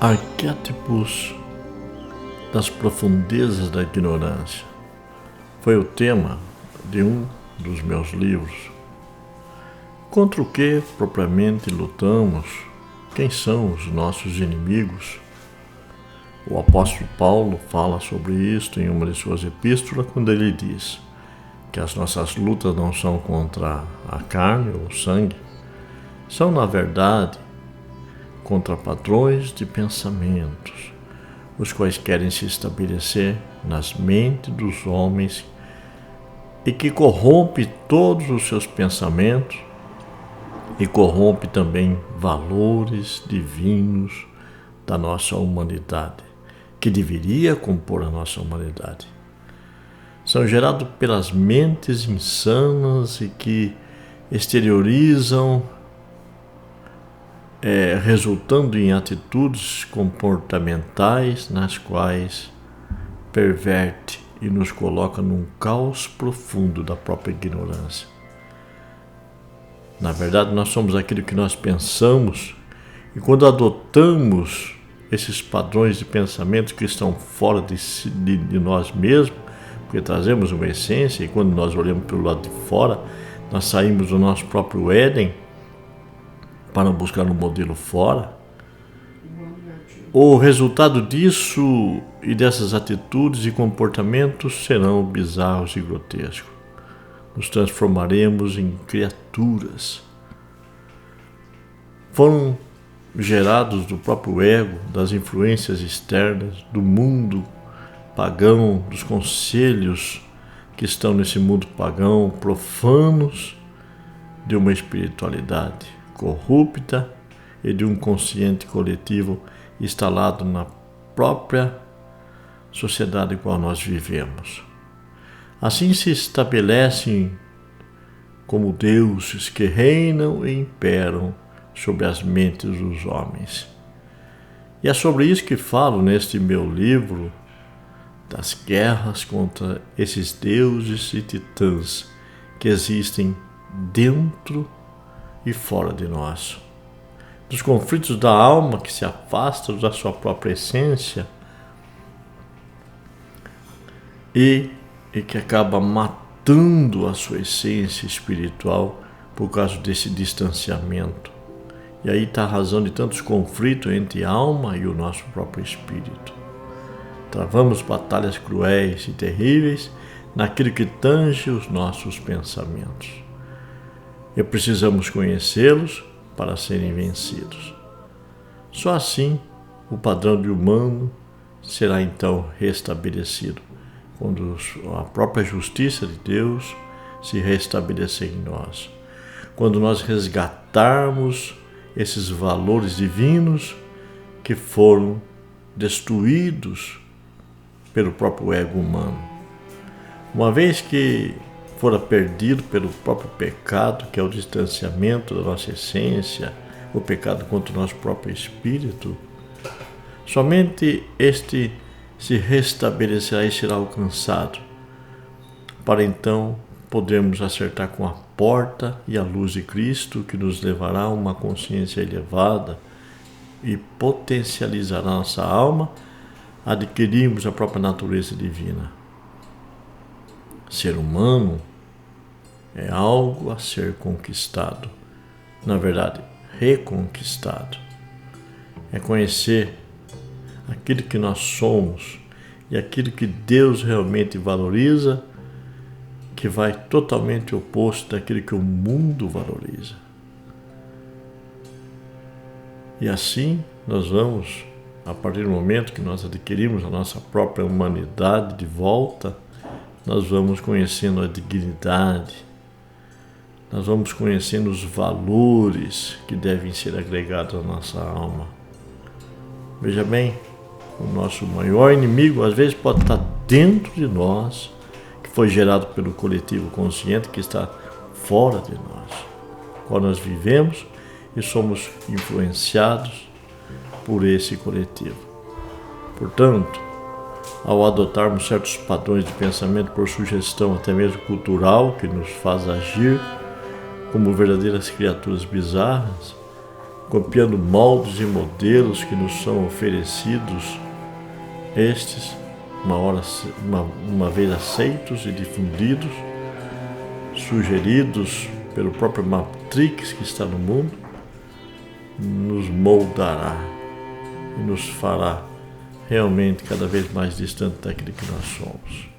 Arquétipos das profundezas da ignorância foi o tema de um dos meus livros. Contra o que propriamente lutamos? Quem são os nossos inimigos? O apóstolo Paulo fala sobre isto em uma de suas epístolas, quando ele diz que as nossas lutas não são contra a carne ou o sangue, são, na verdade, contra padrões de pensamentos, os quais querem se estabelecer nas mentes dos homens e que corrompe todos os seus pensamentos e corrompe também valores divinos da nossa humanidade, que deveria compor a nossa humanidade. São gerados pelas mentes insanas e que exteriorizam, resultando em atitudes comportamentais nas quais perverte e nos coloca num caos profundo da própria ignorância. Na verdade, nós somos aquilo que nós pensamos, e quando adotamos esses padrões de pensamento que estão fora de nós mesmos, porque trazemos uma essência, e quando nós olhamos pelo lado de fora, nós saímos do nosso próprio Éden para buscar um modelo fora. O resultado disso e dessas atitudes e comportamentos serão bizarros e grotescos. Nos transformaremos em criaturas. Foram gerados do próprio ego, das influências externas, do mundo pagão, dos conselhos que estão nesse mundo pagão, profanos, de uma espiritualidade corrupta e de um consciente coletivo instalado na própria sociedade em qual nós vivemos. Assim se estabelecem como deuses que reinam e imperam sobre as mentes dos homens. E é sobre isso que falo neste meu livro, das guerras contra esses deuses e titãs que existem dentro e fora de nós, dos conflitos da alma que se afasta da sua própria essência e que acaba matando a sua essência espiritual por causa desse distanciamento. E aí está a razão de tantos conflitos entre a alma e o nosso próprio espírito. Travamos batalhas cruéis e terríveis naquilo que tange os nossos pensamentos. E precisamos conhecê-los para serem vencidos. Só assim o padrão de humano será então restabelecido, quando a própria justiça de Deus se restabelecer em nós. Quando nós resgatarmos esses valores divinos que foram destruídos pelo próprio ego humano. Uma vez que fora perdido pelo próprio pecado, que é o distanciamento da nossa essência, o pecado contra o nosso próprio espírito, somente este se restabelecerá e será alcançado, para então podermos acertar com a porta e a luz de Cristo, que nos levará a uma consciência elevada e potencializará nossa alma, adquirirmos a própria natureza divina. Ser humano é algo a ser conquistado, na verdade, reconquistado. É conhecer aquilo que nós somos e aquilo que Deus realmente valoriza, que vai totalmente oposto daquilo que o mundo valoriza. E assim nós vamos, a partir do momento que nós adquirimos a nossa própria humanidade de volta, nós vamos conhecendo a dignidade, nós vamos conhecendo os valores que devem ser agregados à nossa alma. Veja bem, o nosso maior inimigo às vezes pode estar dentro de nós, que foi gerado pelo coletivo consciente que está fora de nós, quando nós vivemos e somos influenciados por esse coletivo. Portanto, ao adotarmos certos padrões de pensamento por sugestão até mesmo cultural, que nos faz agir como verdadeiras criaturas bizarras, copiando moldes e modelos que nos são oferecidos, estes, uma vez aceitos e difundidos, sugeridos pelo próprio Matrix que está no mundo, nos moldará e nos fará realmente cada vez mais distante daquilo que nós somos.